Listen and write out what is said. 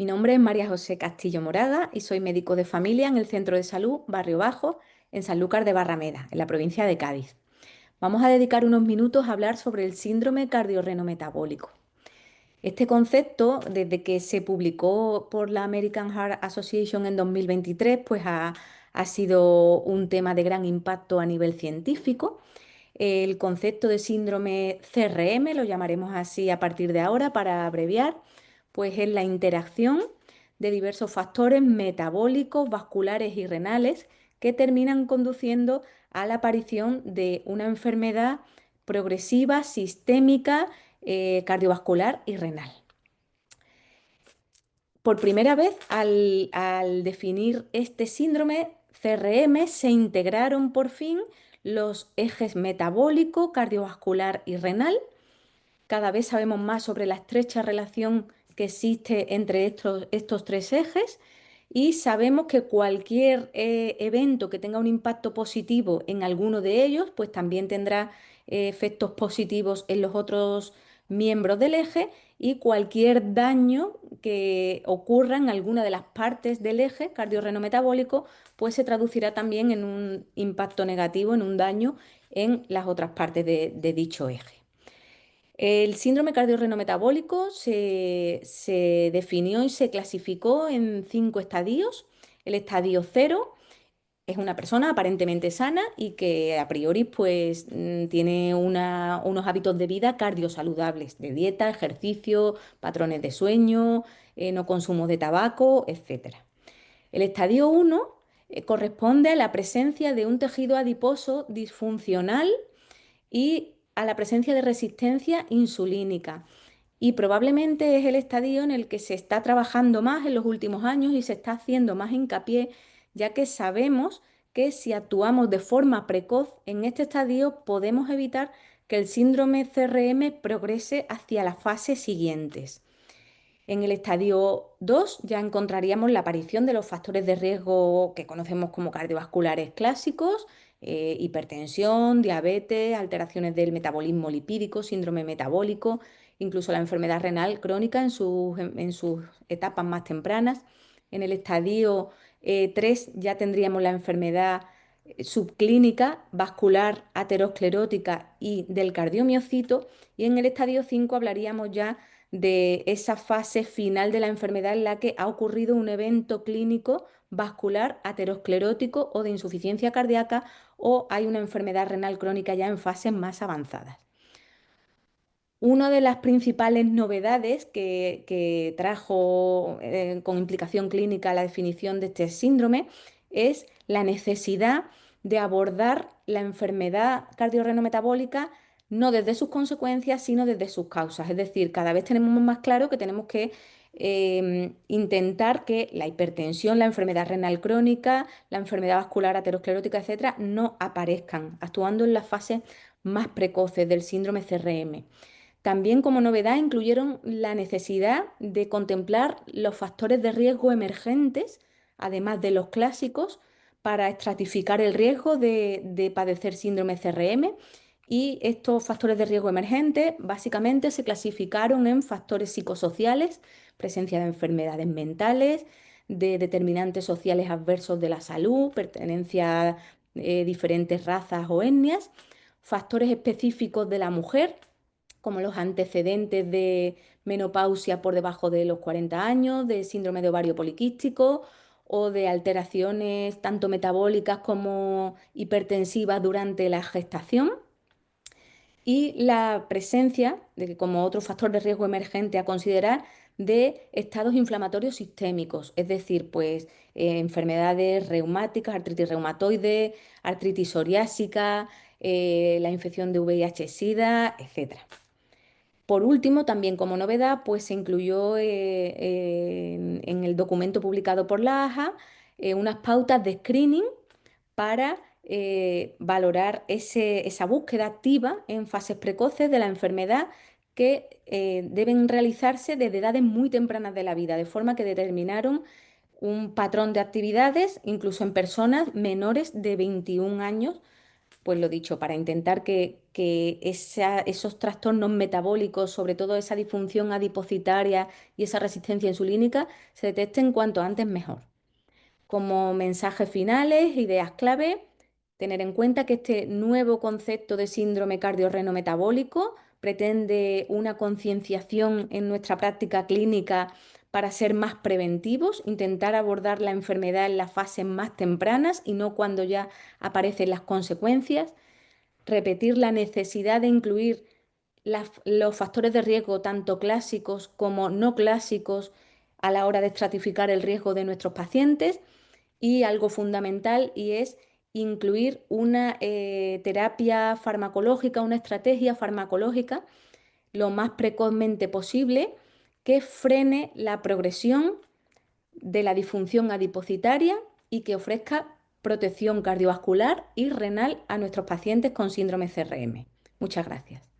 nombre es María José Castillo Moraga y soy médico de familia en el Centro de Salud Barrio Bajo, en Sanlúcar de Barrameda, en la provincia de Cádiz. Vamos a dedicar unos minutos a hablar sobre el síndrome cardiorrenometabólico. Este concepto, desde que se publicó por la American Heart Association en 2023, ha sido un tema de gran impacto a nivel científico. El concepto de síndrome CRM, lo llamaremos así a partir de ahora para abreviar, pues es la interacción de diversos factores metabólicos, vasculares y renales que terminan conduciendo a la aparición de una enfermedad progresiva, sistémica, cardiovascular y renal. Por primera vez, al definir este síndrome CRM, se integraron por fin los ejes metabólico, cardiovascular y renal. Cada vez sabemos más sobre la estrecha relación que existe entre estos tres ejes y sabemos que cualquier evento que tenga un impacto positivo en alguno de ellos, pues también tendrá efectos positivos en los otros miembros del eje, y cualquier daño que ocurra en alguna de las partes del eje cardiorrenometabólico, pues se traducirá también en un impacto negativo, en un daño en las otras partes de dicho eje. El síndrome cardiorrenometabólico se definió y se clasificó en 5 estadios. El estadio cero es una persona aparentemente sana y que a priori pues tiene unos hábitos de vida cardiosaludables, de dieta, ejercicio, patrones de sueño, no consumo de tabaco, etcétera. El estadio uno corresponde a la presencia de un tejido adiposo disfuncional y a la presencia de resistencia insulínica. Y probablemente es el estadio en el que se está trabajando más en los últimos años y se está haciendo más hincapié, ya que sabemos que si actuamos de forma precoz en este estadio podemos evitar que el síndrome CRM progrese hacia las fases siguientes. En el estadio 2 ya encontraríamos la aparición de los factores de riesgo que conocemos como cardiovasculares clásicos, hipertensión, diabetes, alteraciones del metabolismo lipídico, síndrome metabólico, incluso la enfermedad renal crónica en sus etapas más tempranas. En el estadio 3 ya tendríamos la enfermedad subclínica, vascular, aterosclerótica y del cardiomiocito. Y en el estadio 5 hablaríamos ya de esa fase final de la enfermedad en la que ha ocurrido un evento clínico vascular, aterosclerótico o de insuficiencia cardíaca, o hay una enfermedad renal crónica ya en fases más avanzadas. Una de las principales novedades que trajo con implicación clínica la definición de este síndrome es la necesidad de abordar la enfermedad cardiorrenometabólica no desde sus consecuencias, sino desde sus causas. Es decir, cada vez tenemos más claro que tenemos que intentar que la hipertensión, la enfermedad renal crónica, la enfermedad vascular aterosclerótica, etcétera, no aparezcan, actuando en las fases más precoces del síndrome CRM. También como novedad incluyeron la necesidad de contemplar los factores de riesgo emergentes, además de los clásicos, para estratificar el riesgo de padecer síndrome CRM. Y estos factores de riesgo emergentes básicamente se clasificaron en factores psicosociales, presencia de enfermedades mentales, de determinantes sociales adversos de la salud, pertenencia a diferentes razas o etnias, factores específicos de la mujer, como los antecedentes de menopausia por debajo de los 40 años, de síndrome de ovario poliquístico o de alteraciones tanto metabólicas como hipertensivas durante la gestación. Y la presencia, como otro factor de riesgo emergente a considerar, de estados inflamatorios sistémicos, es decir, pues enfermedades reumáticas, artritis reumatoide, artritis psoriásica, la infección de VIH-Sida, etc. Por último, también como novedad, pues se incluyó en el documento publicado por la AJA unas pautas de screening para valorar esa búsqueda activa en fases precoces de la enfermedad que deben realizarse desde edades muy tempranas de la vida, de forma que determinaron un patrón de actividades incluso en personas menores de 21 años pues lo dicho, para intentar que esos trastornos metabólicos, sobre todo esa disfunción adipocitaria y esa resistencia insulínica, se detecten cuanto antes mejor. Como mensajes finales, ideas clave, tener en cuenta que este nuevo concepto de síndrome cardiorreno-metabólico pretende una concienciación en nuestra práctica clínica para ser más preventivos, intentar abordar la enfermedad en las fases más tempranas y no cuando ya aparecen las consecuencias, repetir la necesidad de incluir los factores de riesgo, tanto clásicos como no clásicos, a la hora de estratificar el riesgo de nuestros pacientes y algo fundamental y es incluir una terapia farmacológica, una estrategia farmacológica lo más precozmente posible que frene la progresión de la disfunción adipocitaria y que ofrezca protección cardiovascular y renal a nuestros pacientes con síndrome CRM. Muchas gracias.